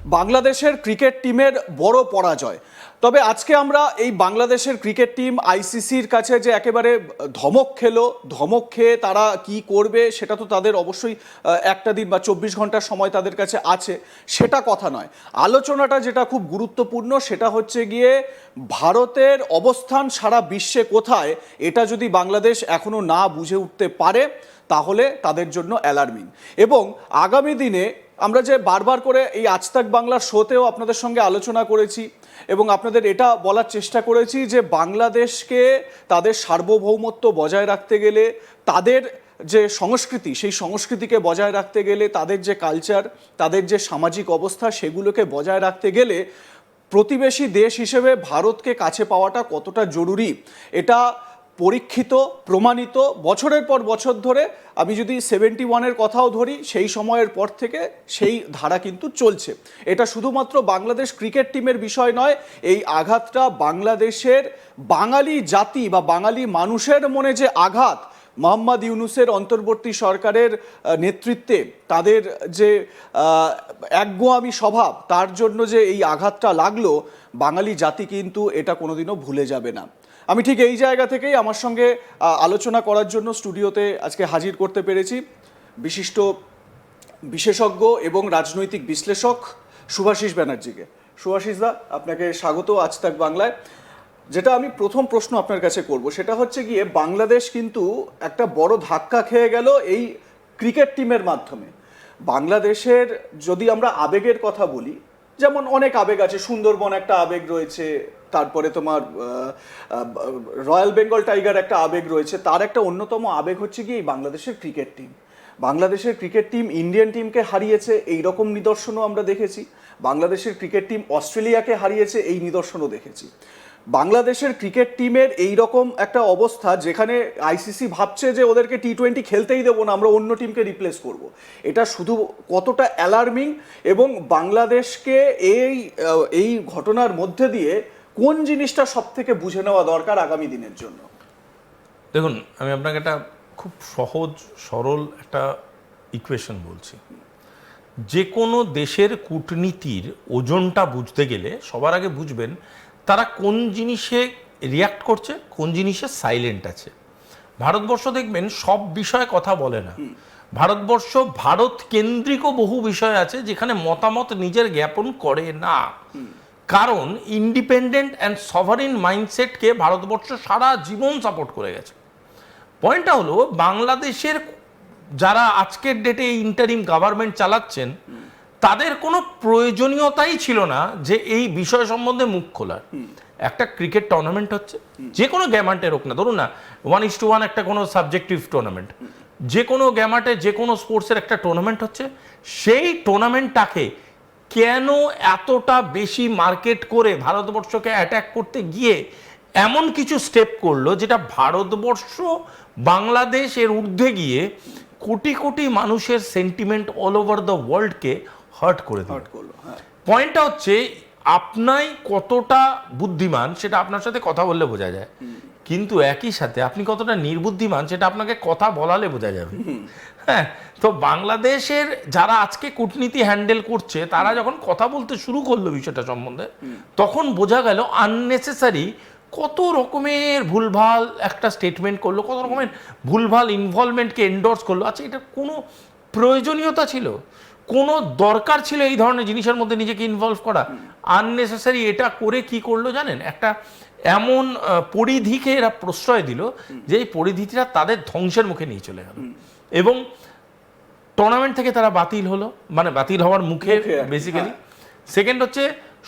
বাংলাদেশের ক্রিকেট টিমের বড় পরাজয়। তবে আজকে আমরা এই বাংলাদেশের ক্রিকেট টিম আইসিসির কাছে যে একেবারে ধমক খেলো, ধমক খেয়ে তারা কি করবে সেটা তো তাদের অবশ্যই একটা দিন বা 24 ঘন্টার সময় তাদের কাছে আছে, সেটা কথা নয়। আলোচনাটা যেটা খুব গুরুত্বপূর্ণ সেটা হচ্ছে গিয়ে ভারতের অবস্থান সারা বিশ্বে কোথায়, এটা যদি বাংলাদেশ এখনো না বুঝে উঠতে পারে তাহলে তাদের জন্য অ্যালার্মিং। এবং আগামী দিনে আমরা যে বারবার করে এই আজ তাক বাংলার শোতেও আপনাদের সঙ্গে আলোচনা করেছি এবং আপনাদের এটা বলার চেষ্টা করেছি যে বাংলাদেশকে তাদের সার্বভৌমত্ব বজায় রাখতে গেলে, তাদের যে সংস্কৃতি সেই সংস্কৃতিকে বজায় রাখতে গেলে, তাদের যে কালচার, তাদের যে সামাজিক অবস্থা সেগুলোকে বজায় রাখতে গেলে প্রতিবেশী দেশ হিসেবে ভারতকে কাছে পাওয়াটা কতটা জরুরি এটা পরীক্ষিত, প্রমাণিত। বছরের পর বছর ধরে, আমি যদি 71-এর কথাও ধরি, সেই সময়ের পর থেকে সেই ধারা কিন্তু চলছে। এটা শুধুমাত্র বাংলাদেশ ক্রিকেট টিমের বিষয় নয়, এই আঘাতটা বাংলাদেশের বাঙালি জাতি বা বাঙালি মানুষের মনে যে আঘাত, মোহাম্মদ ইউনূসের অন্তর্বর্তী সরকারের নেতৃত্বে তাদের যে একগুঁয়ামি স্বভাব, তার জন্য যে এই আঘাতটা লাগলো, বাঙালি জাতি কিন্তু এটা কোনোদিনও ভুলে যাবে না। আমি ঠিক এই জায়গা থেকেই আমার সঙ্গে আলোচনা করার জন্য স্টুডিওতে আজকে হাজির করতে পেরেছি বিশিষ্ট বিশেষজ্ঞ এবং রাজনৈতিক বিশ্লেষক শুভাশিস ব্যানার্জিকে। শুভাশিস দা, আপনাকে স্বাগত আজ তাক বাংলায়। যেটা আমি প্রথম প্রশ্ন আপনার কাছে করব সেটা হচ্ছে গিয়ে, বাংলাদেশ কিন্তু একটা বড় ধাক্কা খেয়ে গেল এই ক্রিকেট টিমের মাধ্যমে। বাংলাদেশের যদি আমরা আবেগের কথা বলি, যেমন অনেক আবেগ আছে, সুন্দরবন একটা আবেগ রয়েছে, তারপরে তোমার রয়্যাল বেঙ্গল টাইগার একটা আবেগ রয়েছে, তার একটা অন্যতম আবেগ হচ্ছে কি এই বাংলাদেশের ক্রিকেট টিম। বাংলাদেশের ক্রিকেট টিম ইন্ডিয়ান টিমকে হারিয়েছে, এই রকম নিদর্শনও আমরা দেখেছি। বাংলাদেশের ক্রিকেট টিম অস্ট্রেলিয়াকে হারিয়েছে, এই নিদর্শনও দেখেছি। বাংলাদেশের ক্রিকেট টিমের এই রকম একটা অবস্থা যেখানে আইসিসি ভাবছে যে ওদেরকে টি-20 খেলতেই দেবো না, আমরা অন্য টিমকে রিপ্লেস করব। এটা শুধু কতটা অ্যালার্মিং, এবং বাংলাদেশকে এই ঘটনার মধ্যে দিয়ে কোন জিনিসটা সব থেকে বুঝে নেওয়া দরকার আগামী দিনের জন্য? দেখুন, আমি আপনাকে একটা খুব সহজ সরল একটা ইকুয়েশন বলছি। যে কোনো দেশের কূটনীতির ওজনটা বুঝতে গেলে সবার আগে বুঝবেন তারা কোন জিনিসে রিয়াক্ট করছে, কোন জিনিসে সাইলেন্ট আছে। ভারতবর্ষ দেখবেন সব বিষয়ে কথা বলে না। ভারতবর্ষ ভারত কেন্দ্রিকও বহু বিষয় আছে যেখানে মতামত নিজের জ্ঞাপন করে না, কারণ ইন্ডিপেন্ডেন্ট অ্যান্ড সভারিন মাইন্ডসেটকে ভারতবর্ষ সারা জীবন সাপোর্ট করে গেছে। পয়েন্টটা হলো, বাংলাদেশের যারা আজকের ডেটে ইন্টারিম গভর্নমেন্ট চালাচ্ছেন তাদের কোনো প্রয়োজনীয়তাই ছিল না যে এই বিষয় সম্বন্ধে মুখ খোলার। একটা ক্রিকেট টুর্নামেন্ট হচ্ছে, যে কোনো গ্যামার্টে হোক না, ধরুন না 1:1 একটা কোনো সাবজেক্টিভ টুর্নামেন্ট, যে কোনো গ্যামার্টে যে কোনো স্পোর্টসের একটা টুর্নামেন্ট হচ্ছে, সেই টুর্নামেন্টটাকে কেন এতটা বেশি মার্কেট করে ভারতবর্ষকে অ্যাটাক করতে গিয়ে এমন কিছু স্টেপ করলো যেটা ভারতবর্ষ বাংলাদেশ এর ঊর্ধ্বে গিয়ে কোটি কোটি মানুষের সেন্টিমেন্ট অল ওভার দ্য ওয়ার্ল্ডকে হার্ট করে দিল। পয়েন্টটা হচ্ছে, আপনাই কতটা বুদ্ধিমান সেটা আপনার সাথে কথা বললে বোঝা যায়, কিন্তু একই সাথে আপনি কতটা নির্বুদ্ধিমান সেটা আপনাকে কথা বলালে বোঝা যাবে। হ্যাঁ, তো বাংলাদেশের যারা আজকে কূটনীতি হ্যান্ডেল করছে তারা যখন কথা বলতে শুরু করলো বিষয়টা সম্বন্ধে, তখন বোঝা গেল আননেসেসারি কত রকমের ভুলভাল একটা স্টেটমেন্ট করলো, কত রকমের ভুলভাল ইনভলভমেন্টকে এন্ডোর্স করলো। আচ্ছা, এটা কোনো প্রয়োজনীয়তা ছিল, কোনো দরকার ছিল এই ধরনের জিনিসের মধ্যে নিজেকে ইনভলভ করা? আননেসেসারি এটা করে কি করলো জানেন, একটা এমন পরিধিকে এরা প্রশ্রয় দিল যে এই পরিধিটা তাদের ধ্বংসের মুখে নিয়ে চলে গেল, এবং টুর্নামেন্ট থেকে তারা বাতিল হলো, মানে বাতিল হওয়ার মুখে বেসিক্যালি। সেকেন্ড হচ্ছে,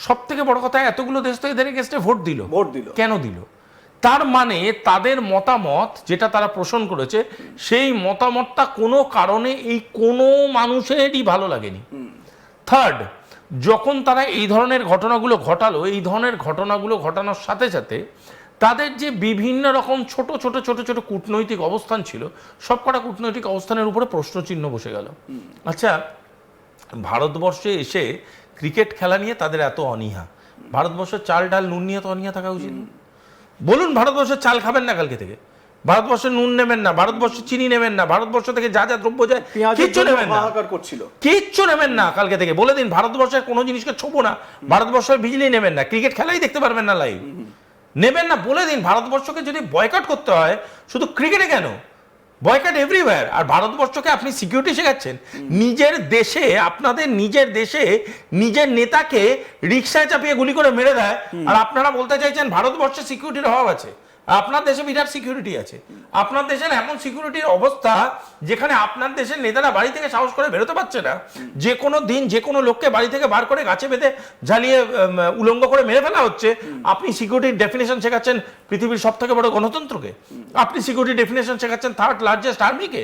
সব থেকে বড় কথা, এতগুলো দেশ তো এদের এগেইনস্টে ভোট দিল। কেন দিল? তার মানে তাদের মতামত যেটা তারা পোষণ করেছে, সেই মতামতটা কোনো কারণে এই কোনো মানুষেরই ভালো লাগেনি। থার্ড, যখন তারা এই ধরনের ঘটনাগুলো ঘটালো, এই ধরনের ঘটনাগুলো ঘটানোর সাথে সাথে তাদের যে বিভিন্ন রকম ছোট ছোট ছোট ছোট কূটনৈতিক অবস্থান ছিল, সবকটা কূটনৈতিক অবস্থানের উপরে প্রশ্নচিহ্ন বসে গেল। আচ্ছা, ভারতবর্ষে এসে ক্রিকেট খেলা নিয়ে তাদের এত অনীহা, ভারতবর্ষের চাল ডাল নুন নিয়ে তো অনীহা থাকা উচিত। বলুন, ভারতবর্ষের চাল খাবেন না কালকে থেকে, ভারতবর্ষে নুন নেবেন না, ভারতবর্ষে চিনি নেবেন না, ভারতবর্ষ থেকে যা যা দ্রব্য যায় কিচ্ছু নেবেন না, কিচ্ছু নেবেন না। কালকে থেকে বলে দিন ভারতবর্ষের কোনো জিনিসকে ছোবো না, ভারতবর্ষের বিজলি নেবেন না, ক্রিকেট খেলাই দেখতে পারবেন না লাইভ, নেবেন না। বলে দিন ভারতবর্ষকে যদি বয়কট করতে হয় শুধু ক্রিকেটে কেন, বয়কট এভরিওয়্যার। আর ভারতবর্ষকে আপনি সিকিউরিটি শেখাচ্ছেন নিজের দেশে, আপনাদের নিজের দেশে নিজের নেতাকে রিক্সায় চাপিয়ে গুলি করে মেরে দেয়, আর আপনারা বলতে চাইছেন ভারতবর্ষে সিকিউরিটির অভাব আছে। আপনার দেশে বিরাট সিকিউরিটি আছে, আপনার দেশের এমন সিকিউরিটির অবস্থা যেখানে আপনার দেশের নেতারা বাড়ি থেকে সাহস করে বেরোতে পারছে না, যে কোনো দিন যে কোনো লোককে বাড়ি থেকে বার করে গাছে বেঁধে ঝালিয়ে উলঙ্গ করে মেরে ফেলা হচ্ছে। আপনি সিকিউরিটির ডেফিনেশন শেখাচ্ছেন পৃথিবীর সব থেকে বড় গণতন্ত্রকে, আপনি সিকিউরিটি ডেফিনেশন শেখাচ্ছেন থার্ড লার্জেস্ট আর্মিকে।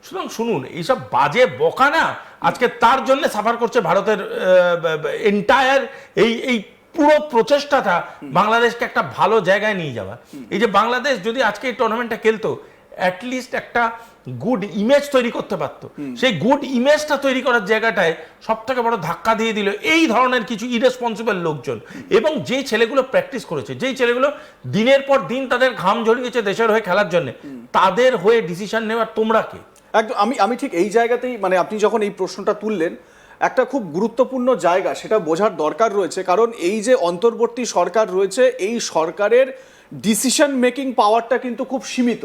সুতরাং শুনুন, এইসব বাজে বকা না, আজকে তার জন্য সাফার করছে ভারতের এন্টায়ার এই পুরো প্রচেষ্টাটা বাংলাদেশকে একটা ভালো জায়গায় নিয়ে যাওয়া। এই যে বাংলাদেশ যদি আজকে এই টুর্নামেন্টটা খেলতো, অ্যাটলিস্ট একটা গুড ইমেজ তৈরি করতে পারতো, সেই গুড ইমেজটা তৈরি করার জায়গাটায় সব থেকে বড় ধাক্কা দিয়ে দিল এই ধরনের কিছু ইরেসপন্সিবল লোকজন। এবং যেই ছেলেগুলো প্র্যাকটিস করেছে, যেই ছেলেগুলো দিনের পর দিন তাদের ঘাম ঝরিয়েছে দেশের হয়ে খেলার জন্য, তাদের হয়ে ডিসিশন নেওয়ার তোমরা কে? একদম, আমি ঠিক এই জায়গাতেই, মানে আপনি যখন এই প্রশ্নটা তুললেন, একটা খুব গুরুত্বপূর্ণ জায়গা সেটা বোঝার দরকার রয়েছে। কারণ এই যে অন্তর্বর্তী সরকার রয়েছে, এই সরকারের ডিসিশন মেকিং পাওয়ারটা কিন্তু খুব সীমিত।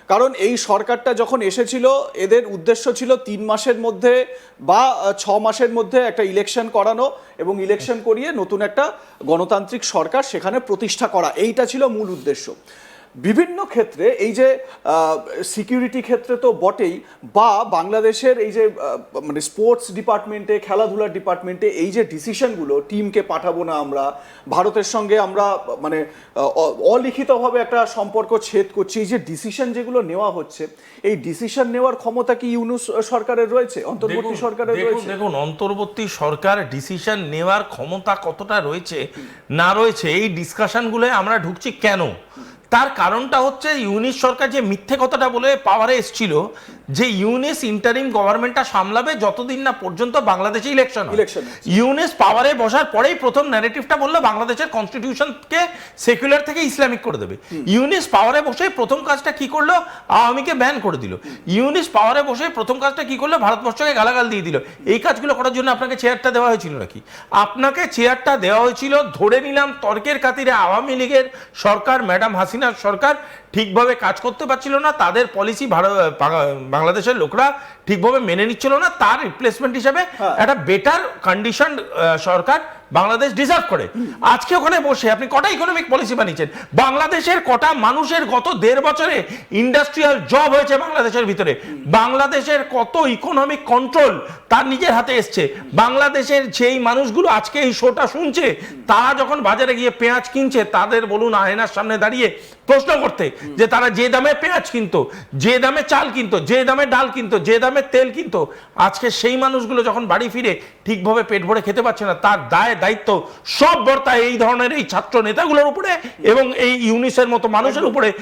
কারণ এই সরকারটা যখন এসেছিল, এদের উদ্দেশ্য ছিল 3 মাসের মধ্যে বা 6 মাসের মধ্যে একটা ইলেকশন করানো এবং ইলেকশন করিয়ে নতুন একটা গণতান্ত্রিক সরকার সেখানে প্রতিষ্ঠা করা, এইটা ছিল মূল উদ্দেশ্য। বিভিন্ন ক্ষেত্রে এই যে সিকিউরিটি ক্ষেত্রে তো বটেই, বা বাংলাদেশের এই যে মানে স্পোর্টস ডিপার্টমেন্টে, খেলাধুলার ডিপার্টমেন্টে এই যে ডিসিশনগুলো, টিমকে পাঠাবো না আমরা, ভারতের সঙ্গে আমরা মানে অলিখিতভাবে একটা সম্পর্ক ছেদ করছি, এই যে ডিসিশন যেগুলো নেওয়া হচ্ছে, এই ডিসিশন নেওয়ার ক্ষমতা কি ইউনূস সরকারের রয়েছে, অন্তর্বর্তী সরকারের রয়েছে? দেখুন, অন্তর্বর্তী সরকার ডিসিশন নেওয়ার ক্ষমতা কতটা রয়েছে না রয়েছে, এই ডিসকাশনগুলো আমরা ঢুকছি কেন? তার কারণটা হচ্ছে ইউনিস সরকার যে মিথ্যে কথাটা বলে পাওয়ারে এসেছিল যে ইউনিস ইন্টারিম গভর্নমেন্টটা সামলাবে যতদিন না পর্যন্ত বাংলাদেশে ইলেকশন। ইউনিস পাওয়ারে বসার পরেই প্রথম ন্যারেটিভটা বললো বাংলাদেশের কনস্টিটিউশনকে সেকুলার থেকে ইসলামিক করে দেবে। ইউনিস পাওয়ারে বসে প্রথম কাজটা কি করলো? আওয়ামীকে ব্যান করে দিল। ইউনিস পাওয়ারে বসে প্রথম কাজটা কি করলো? ভারতবর্ষকে গালাগাল দিয়ে দিল। এই কাজগুলো করার জন্য আপনাকে চেয়ারটা দেওয়া হয়েছিল নাকি? আপনাকে চেয়ারটা দেওয়া হয়েছিল ধরে নিলাম তর্কের খাতিরে আওয়ামী লীগের সরকার, ম্যাডাম হাসিনার সরকার ঠিকভাবে কাজ করতে পারছিল না, তাদের পলিসি বাংলাদেশের লোকরা ঠিকভাবে মেনে নিচ্ছিল না, তার রিপ্লেসমেন্ট হিসেবে একটা বেটার কন্ডিশন সরকার বাংলাদেশ ডিজার্ভ করে। আজকে ওখানে বসে আপনি কটা ইকোনমিক পলিসি বানিয়েছেন? বাংলাদেশের কটা মানুষের গত 1.5 বছরে ইন্ডাস্ট্রিয়াল জব হয়েছে বাংলাদেশের ভিতরে? বাংলাদেশের কত ইকোনমিক কন্ট্রোল তার নিজের হাতে এসছে? বাংলাদেশের যেই মানুষগুলো আজকে এই শোটা শুনছে, তারা যখন বাজারে গিয়ে পেঁয়াজ কিনছে, তাদের বলুন আয়নার সামনে দাঁড়িয়ে প্রশ্ন করতে যে তারা যে দামে পেঁয়াজ কিনতো, যে দামে চাল কিনতো, যে দামে ডাল কিনতো, যে দামে তেল কিনতো, আজকে সেই মানুষগুলো যখন বাড়ি ফিরে ঠিকভাবে পেট ভরে খেতে পারছে না, তার দায়িত্ব সব বর্তায় এই ধরনের এই ছাত্র নেতাগুলোর উপরে এবং এই ইউনিসের মতো মানুষের উপরে